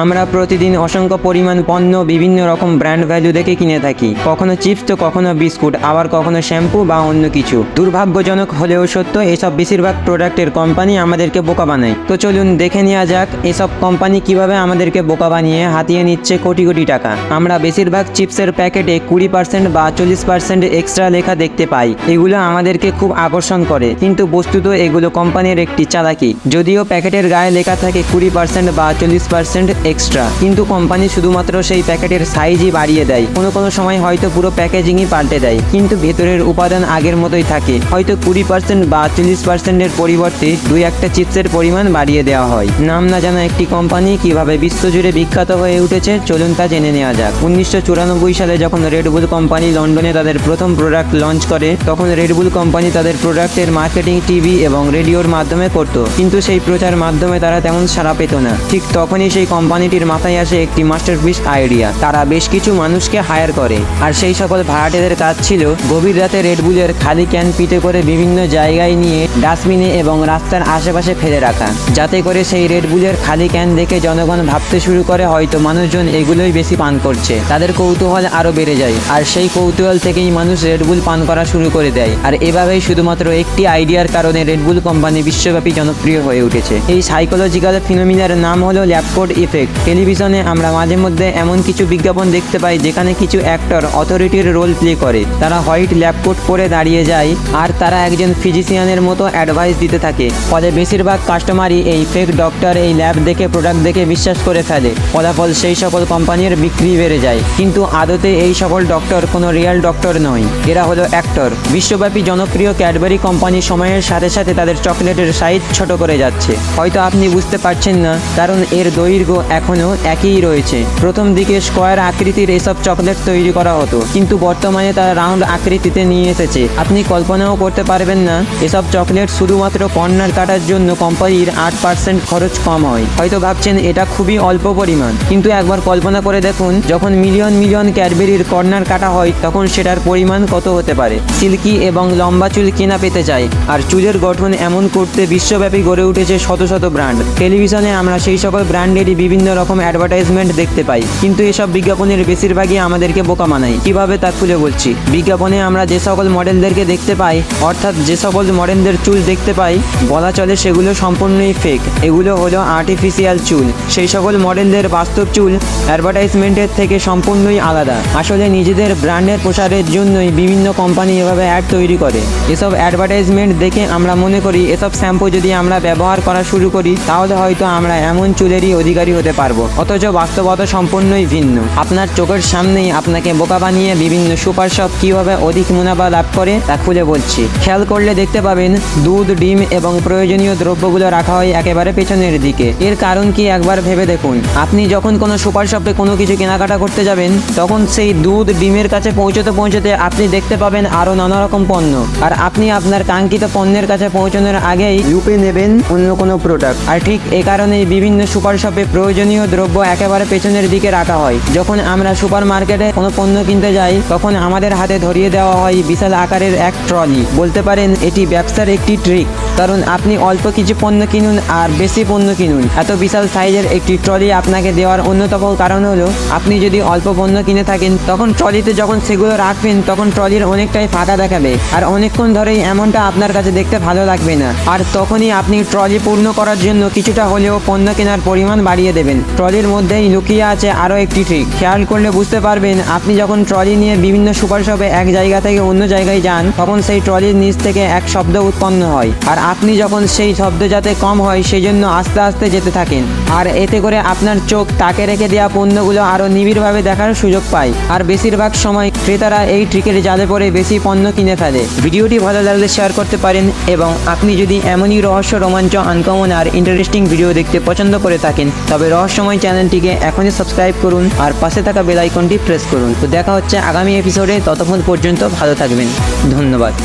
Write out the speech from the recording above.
আমরা প্রতিদিন অসংখ্য পরিমাণ পণ্য বিভিন্ন রকম ব্র্যান্ড ভ্যালু দেখে কিনে থাকি, কখনো চিপস তো কখনো বিস্কুট, আবার কখনো শ্যাম্পু বা অন্য কিছু। দুর্ভাগ্যজনক হলেও সত্য, এসব বেশিরভাগ প্রোডাক্টের কোম্পানি আমাদেরকে বোকা বানায়। তো চলুন দেখে নেওয়া যাক এসব কোম্পানি কিভাবে আমাদেরকে বোকা বানিয়ে হাতিয়ে নিচ্ছে কোটি কোটি টাকা। আমরা বেশিরভাগ চিপসের প্যাকেটে 20% বা 40% এক্সট্রা লেখা দেখতে পাই। এগুলো আমাদেরকে খুব আকর্ষণ করে, কিন্তু বস্তুত এগুলো কোম্পানির একটি চালাকি। যদিও প্যাকেটের গায়ে লেখা থাকে 20% বা 40% এক্সট্রা, কিন্তু কোম্পানি শুধুমাত্র সেই প্যাকেটের সাইজই বাড়িয়ে দেয়। কোনো সময় হয়তো পুরো প্যাকেজিংই পাল্টে দেয়, কিন্তু ভেতরের উপাদান আগের মতোই থাকে। হয়তো 20% বা 40%-এর পরিবর্তে 2-1টা চিপসের পরিমাণ বাড়িয়ে দেওয়া হয়। নাম না জানা একটি কোম্পানি কিভাবে বিশ্বজুড়ে বিখ্যাত হয়ে উঠেছে, চলুন তা জেনে নেওয়া যাক। 1994 সালে যখন রেডবুল কোম্পানি লন্ডনে তাদের প্রথম প্রোডাক্ট লঞ্চ করে, তখন রেডবুল কোম্পানি তাদের প্রোডাক্টের মার্কেটিং টিভি এবং রেডিওর মাধ্যমে করত, কিন্তু সেই প্রচার মাধ্যমে তারা তেমন সাড়া পেত না। ঠিক তখনই সেই কোম্পানিটির মাথায় আসে একটি মাস্টারপিস আইডিয়া। তারা বেশ কিছু মানুষকে হায়ার করে, আর সেই সকল ভাড়াটেদের কাজ ছিল গভীর রাতে রেডবুলের খালি ক্যান পিটে করে বিভিন্ন জায়গায় নিয়ে ডাস্টবিনে এবং রাস্তার আশেপাশে ফেলে রাখা, যাতে করে সেই রেডবুলের খালি ক্যান দেখে জনগণ ভাবতে শুরু করে হয়তো মানুষজন এগুলোই বেশি পান করছে। তাদের কৌতূহল আরও বেড়ে যায়, আর সেই কৌতূহল থেকেই মানুষ রেডবুল পান করা শুরু করে দেয়। আর এভাবেই শুধুমাত্র একটি আইডিয়ার কারণে রেডবুল কোম্পানি বিশ্বব্যাপী জনপ্রিয় হয়ে উঠেছে। এই সাইকোলজিক্যাল ফিনোমিনার নাম হলো ল্যাব কোট ইফেক্ট। টেলিভিশনে আমরা মাঝে মধ্যে এমন কিছু বিজ্ঞাপন দেখতে পাই যেখানে কিছু অ্যাক্টর অথরিটির রোল প্লে করে। তারা হোয়াইট ল্যাব কোট পরে দাঁড়িয়ে যায়, আর তারা একজন ফিজিশিয়ানের মতো অ্যাডভাইস দিতে থাকে। ফলে বেশিরভাগ কাস্টমারই এই ফেক ডক্টর এই ল্যাব দেখে প্রোডাক্ট দেখে বিশ্বাস করে ফেলে। ফলাফল সেই সকল কোম্পানির বিক্রি বেড়ে যায়, কিন্তু আদতে এই সকল ডক্টর কোনো রিয়েল ডক্টর নয়, এরা হলো অ্যাক্টর। বিশ্বব্যাপী জনপ্রিয় ক্যাডবেরি কোম্পানি সময়ের সাথে সাথে তাদের চকলেটের সাইজ ছোট করে যাচ্ছে। হয়তো আপনি বুঝতে পারছেন না, কারণ এর দৈর্ঘ্য এখনও একই রয়েছে। প্রথম দিকে স্কোয়ার আকৃতির এসব চকলেট তৈরি করা হতো, কিন্তু বর্তমানে তারা রাউন্ড আকৃতিতে নিয়ে এসেছে। আপনি কল্পনাও করতে পারবেন না এসব চকলেট শুধুমাত্র কর্নার কাটার জন্য কোম্পানির 8% খরচ কম হয়। হয়তো ভাবছেন এটা খুবই অল্প পরিমাণ, কিন্তু একবার কল্পনা করে দেখুন, যখন মিলিয়ন মিলিয়ন ক্যাডবেরির কর্নার কাটা হয় তখন সেটার পরিমাণ কত হতে পারে। সিল্কি এবং লম্বা চুল কেনা পেতে চায়, আর চুলের গঠন এমন করতে বিশ্বব্যাপী গড়ে উঠেছে শত শত ব্র্যান্ড। টেলিভিশনে আমরা সেই সকল ব্র্যান্ডেরই বিভিন্ন রকম অ্যাডভার্টাইজমেন্ট দেখতে পাই, কিন্তু এসব বিজ্ঞাপনের বেশিরভাগই আমাদেরকে বোকা বানায়। কিভাবে তা খুলে বলছি। বিজ্ঞাপনে আমরা যে সকল মডেলদেরকে দেখতে পাই, অর্থাৎ যে সকল মডেলদের চুল দেখতে পাই, বলা চলে সেগুলো সম্পূর্ণই ফেক। এগুলো হলো আর্টিফিশিয়াল চুল। সেই সকল মডেলদের বাস্তব চুল অ্যাডভার্টাইজমেন্টের থেকে সম্পূর্ণই আলাদা। আসলে নিজেদের ব্র্যান্ডের প্রসারের জন্যই বিভিন্ন কোম্পানি এভাবে অ্যাড তৈরি করে। এসব অ্যাডভার্টাইজমেন্ট দেখে আমরা মনে করি এসব শ্যাম্পু যদি আমরা ব্যবহার করা শুরু করি, তাহলে হয়তো আমরা এমন চুলেরই অধিকারী হতে পারবো। অথচ বাস্তবতা সম্পূর্ণই ভিন্ন। আপনার চোখের সামনেই আপনাকে বোকা বানিয়ে বিভিন্ন সুপার শপ কীভাবে অধিক মুনাফা লাভ করে তা খুলে বলছি। খেয়াল করলে দেখতে পাবেন দুধ, ডিম এবং প্রয়োজনীয় দ্রব্যগুলো রাখা হয় একেবারে পেছনের দিকে। এর কারণ কি একবার ভেবে দেখুন। আপনি যখন কোনো সুপার শপে কোনো কিছু কেনাকাটা করতে যাবেন, তখন সেই দুধ, ডিমের কাছে পৌঁছতে আপনি দেখতে পাবেন আরও নানা রকম পণ্য, আর আপনি আপনার কাঙ্ক্ষিত পণ্যের কাছে পৌঁছানোর আগেই লুপে নেবেন অন্য কোনো প্রোডাক্ট। আর ঠিক এ কারণেই বিভিন্ন সুপার শপে প্রয়োজনীয় দ্রব্য একেবারে পেছনের দিকে রাখা হয়। যখন আমরা সুপার মার্কেটে কোনো পণ্য কিনতে যাই, তখন আমাদের হাতে ধরিয়ে দেওয়া হয় বিশাল আকারের এক ট্রলি। বলতে পারেন এটি ব্যবসার একটি ট্রিক, কারণ আপনি অল্প কিছু পণ্য কিনুন আর বেশি পণ্য কিনুন, এত বিশাল সাইজের একটি ট্রলি আপনাকে দেওয়ার অন্যতম কারণ হলো আপনি যদি অল্প পণ্য কিনে থাকেন, তখন ট্রলিতে যখন সেগুলো রাখবেন তখন ট্রলির অনেকটাই ফাঁকা দেখাবে, আর অনেকক্ষণ ধরেই এমনটা আপনার কাছে দেখতে ভালো লাগবে না। আর তখনই আপনি ট্রলি পূর্ণ করার জন্য কিছুটা হলেও পণ্য কেনার পরিমাণ বাড়িয়ে দেবেন। ট্রলির মধ্যেই লুকিয়ে আছে আরও একটি ট্রিক। খেয়াল করলে বুঝতে পারবেন, আপনি যখন ট্রলি নিয়ে বিভিন্ন সুপার শপে এক জায়গা থেকে অন্য জায়গায় যান, তখন সেই ট্রলির নিচ থেকে এক শব্দ উৎপন্ন হয়, আর আপনি যখন সেই শব্দ যাতে কম হয় সেই জন্য আস্তে আস্তে যেতে থাকেন। আর এতে করে আপনার চোখ তাকে রেখে দেওয়া পণ্যগুলো আরও নিবিড়ভাবে দেখার সুযোগ পায়, আর বেশিরভাগ সময় ক্রেতারা এই ট্রিকের জালে পড়ে বেশি পণ্য কিনে ফেলে। ভিডিওটি ভালো লাগলে শেয়ার করতে পারেন, এবং আপনি যদি এমনই রহস্য, রোমাঞ্চ, আনকমন আর ইন্টারেস্টিং ভিডিও দেখতে পছন্দ করে থাকেন, তবে রহস্যময় চ্যানেলটিকে এখনই সাবস্ক্রাইব করুন আর পাশে থাকা বেল আইকনটি প্রেস করুন। তো দেখা হচ্ছে আগামী এপিসোডে। ততক্ষণ পর্যন্ত ভালো থাকবেন। ধন্যবাদ।